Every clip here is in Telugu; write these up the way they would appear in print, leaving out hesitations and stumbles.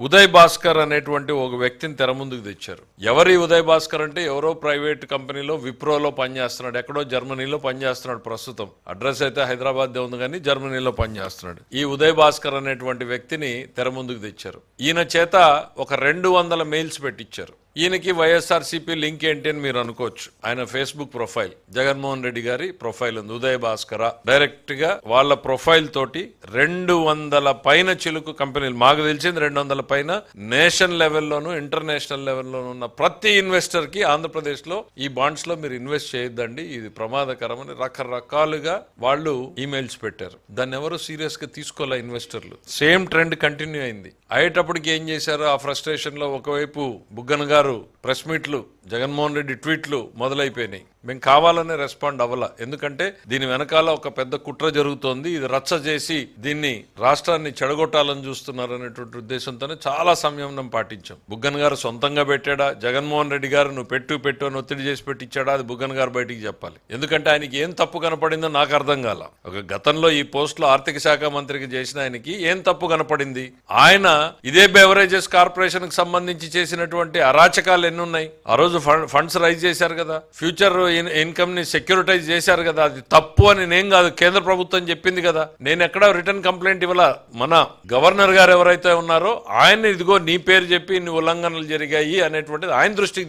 ఉదయ్ భాస్కర్ అనేటువంటి ఒక వ్యక్తిని తెర ముందుకు తెచ్చారు. ఎవరి ఉదయ్ భాస్కర్ అంటే ఎవరో ప్రైవేట్ కంపెనీలో విప్రోలో పనిచేస్తున్నాడు, ఎక్కడో జర్మనీలో పనిచేస్తున్నాడు. ప్రస్తుతం అడ్రస్ అయితే హైదరాబాద్ ఉంది కానీ జర్మనీలో పనిచేస్తున్నాడు. ఈ ఉదయ్ భాస్కర్ అనేటువంటి వ్యక్తిని తెర ముందుకు తెచ్చారు. ఈయన చేత ఒక 200 మెయిల్స్ పెట్టించారు. ఈయనకి వైఎస్ఆర్సీపీ లింక్ ఏంటి అని మీరు అనుకోవచ్చు. ఆయన ఫేస్బుక్ ప్రొఫైల్ జగన్మోహన్ రెడ్డి గారి ప్రొఫైల్ ఉంది, ఉదయ్ భాస్కర. డైరెక్ట్ గా వాళ్ళ ప్రొఫైల్ తోటి 200 పైన చిలుకు కంపెనీలు, మాకు తెలిసింది 200 పైన నేషనల్ లెవెల్లోను ఇంటర్నేషనల్ లెవెల్లోనూ ఉన్న ప్రతి ఇన్వెస్టర్ కి ఆంధ్రప్రదేశ్ లో ఈ బాండ్స్ లో మీరు ఇన్వెస్ట్ చేయొద్దండి, ఇది ప్రమాదకరమని రకరకాలుగా వాళ్ళు ఈమెయిల్స్ పెట్టారు. దాన్ని ఎవరు సీరియస్ గా తీసుకోలే ఇన్వెస్టర్లు. సేమ్ ట్రెండ్ కంటిన్యూ అయింది. అయ్యేటప్పటికి ఏం చేశారు, ఆ ఫ్రస్ట్రేషన్ లో ఒకవైపు బుగ్గన గారు ప్రెస్ మీట్లు, జగన్మోహన్ రెడ్డి ట్వీట్లు మొదలైపోయినాయి. మేము కావాలనే రెస్పాండ్ అవ్వాల, ఎందుకంటే దీని వెనకాల ఒక పెద్ద కుట్ర జరుగుతోంది, ఇది రచ్చ చేసి దీన్ని రాష్ట్రాన్ని చెడగొట్టాలని చూస్తున్నారు అనేటువంటి ఉద్దేశంతోనే చాలా సంయమనం పాటించాం. బుగ్గన్ గారు సొంతంగా పెట్టాడా, జగన్మోహన్ రెడ్డి గారు నువ్వు పెట్టు అని ఒత్తిడి చేసి పెట్టించాడా, అది బుగ్గన్ గారు బయటికి చెప్పాలి. ఎందుకంటే ఆయనకి ఏం తప్పు కనపడిందో నాకు అర్థం కాల. ఒక గతంలో ఈ పోస్ట్ లో ఆర్థిక శాఖ మంత్రికి చేసిన ఆయనకి ఏం తప్పు కనపడింది? ఆయన ఇదే బెవరేజెస్ కార్పొరేషన్ కి సంబంధించి చేసినటువంటి అరాచకాలు ఎన్నున్నాయి. ఆ రోజు ఫండ్స్ రైజ్ చేశారు కదా, ఫ్యూచర్ ఇన్కమ్ ని సెక్యూరిటైజ్ చేశారు కదా, అది తప్పు అని నేను కాదు, కేంద్ర ప్రభుత్వం చెప్పింది కదా. నేను ఎక్కడ రిటర్న్ కంప్లైంట్ ఇవ్వాల. మన గవర్నర్ గారు ఎవరైతే ఉన్నారో ఆయన ఇదిగో నీ పేరు చెప్పి ఇన్ని ఉల్లంఘనలు జరిగాయి అనేటువంటిది ఆయన దృష్టికి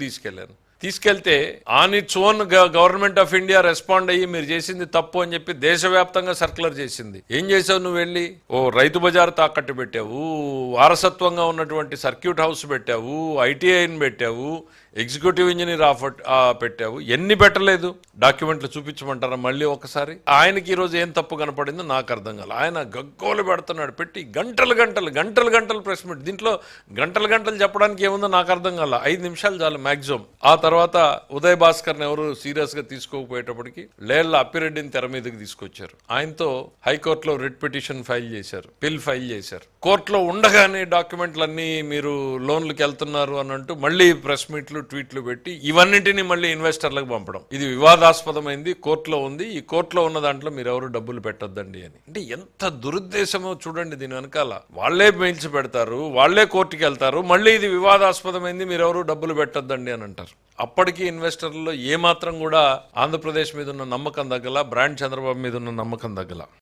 తీసుకెళ్తే on its own government of India respond అయ్యి మీరు చేసింది తప్పు అని చెప్పి దేశవ్యాప్తంగా సర్క్యులర్ చేసింది. ఏం చేసావు నువ్వు? వెళ్ళి రైతు బజార్ తాకట్టు పెట్టావు, వారసత్వంగా ఉన్నటువంటి సర్క్యూట్ హౌస్ పెట్టావు, ఐటీఐని పెట్టావు, ఎగ్జిక్యూటివ్ ఇంజనీర్ పెట్టావు. ఎన్ని పెట్టలేదు? డాక్యుమెంట్లు చూపించమంటారా మళ్ళీ ఒకసారి? ఆయనకి ఈరోజు ఏం తప్పు కనపడిందో నాకు అర్థం కాదు. ఆయన గగ్గోలు పెడుతున్నాడు, పెట్టి గంటలు ప్రెస్ మీట్. దీంట్లో గంటలు చెప్పడానికి ఏముందో నాకు అర్థం కాల. 5 నిమిషాలు చాలు మాక్సిమం. ఆ తర్వాత ఉదయ్ భాస్కర్ ని ఎవరు సీరియస్ గా తీసుకోకపోయేటప్పటికి లేళ్ల అప్పిరెడ్డిని తెర మీదకి తీసుకొచ్చారు. ఆయనతో హైకోర్టులో రిట్ పిటిషన్ పిల్ ఫైల్ చేశారు. కోర్టులో ఉండగానే డాక్యుమెంట్లన్నీ మీరు లోన్లకు వెళ్తున్నారు అని అంటూ మళ్ళీ ప్రెస్ మీట్లు, ట్వీట్లు పెట్టి ఇవన్నింటినీ మళ్ళీ ఇన్వెస్టర్లకు పంపడం. ఇది వివాదాస్పదమైంది, కోర్టులో ఉంది, ఈ కోర్టులో ఉన్న దాంట్లో మీరు ఎవరు డబ్బులు పెట్టొద్దండి అని. అంటే ఎంత దురుద్దేశమో చూడండి. దీని వెనకాల వాళ్లే మెయిల్స్ పెడతారు, వాళ్లే కోర్టుకి వెళ్తారు, మళ్ళీ ఇది వివాదాస్పదమైంది, మీరెవరు డబ్బులు పెట్టొద్దండి అని అంటారు. అప్పటికీ ఇన్వెస్టర్లలో ఏమాత్రం కూడా ఆంధ్రప్రదేశ్ మీద ఉన్న నమ్మకం తగ్గల, బ్రాండ్ చంద్రబాబు మీద ఉన్న నమ్మకం తగ్గల.